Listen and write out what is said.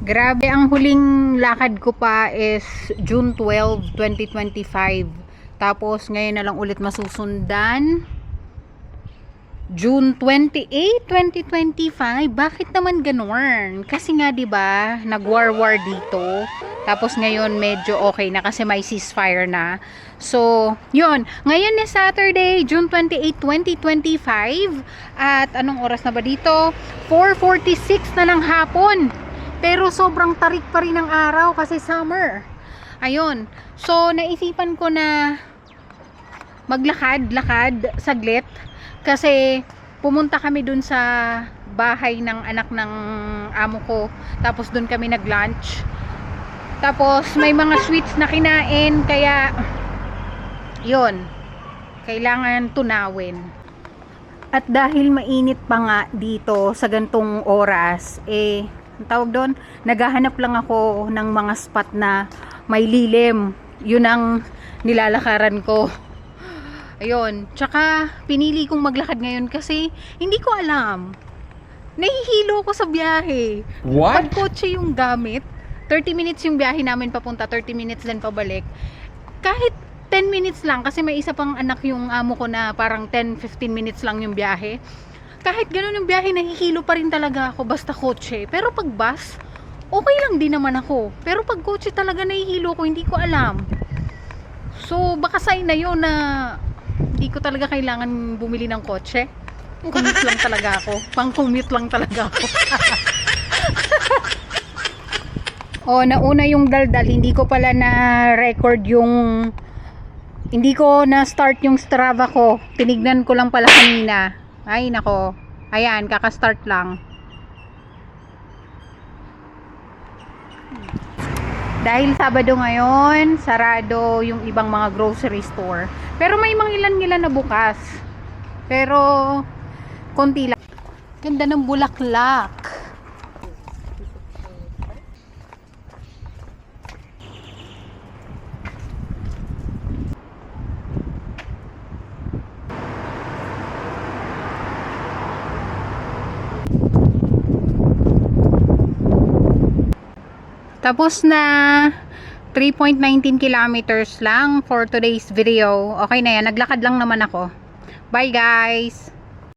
Grabe, ang huling lakad ko pa is June 12, 2025. Tapos ngayon na lang ulit masusundan. June 28, 2025. Bakit naman ganoon? Kasi nga 'di ba, nag-war dito. Tapos ngayon medyo okay na kasi may ceasefire na. So, 'yun. Ngayon is Saturday, June 28, 2025. At anong oras na ba dito? 4:46 na ng hapon. Pero sobrang tarik pa rin ang araw kasi summer. Ayun. So, naisipan ko na maglakad-lakad saglit kasi pumunta kami dun sa bahay ng anak ng amo ko. Tapos dun kami nag-lunch. Tapos may mga sweets na kinain kaya yun. Kailangan tunawin. At dahil mainit pa nga dito sa gantong oras, ang tawag doon, naghahanap lang ako ng mga spot na may lilim. Yun ang nilalakaran ko. Ayun. Tsaka, pinili kong maglakad ngayon kasi hindi ko alam. Nahihilo ko sa biyahe. What? Pag kotse yung gamit, 30 minutes yung biyahe namin papunta, 30 minutes din pabalik. Kahit 10 minutes lang, kasi may isa pang anak yung amo ko na parang 10-15 minutes lang yung biyahe. Kahit ganun yung biyahe, nahihilo pa rin talaga ako basta kotse. Pero pag bus, okay lang din naman ako. Pero pag kotse talaga nahihilo ko, hindi ko alam. So, baka sign na yun na hindi ko talaga kailangan bumili ng kotse. Commute lang talaga ako. Pang-commute lang talaga ako. Nauna yung daldal. Hindi ko pala na-record yung... Hindi ko na-start yung Strava ko. Tinignan ko lang pala kanina. Ay, nako. Ayan, kaka-start lang. Dahil Sabado ngayon, sarado yung ibang mga grocery store. Pero may mga ilan-ilan na bukas. Pero, konti lang. Ganda ng bulaklak. Tapos na 3.19 kilometers lang for today's video. Okay na yan. Naglakad lang naman ako. Bye guys!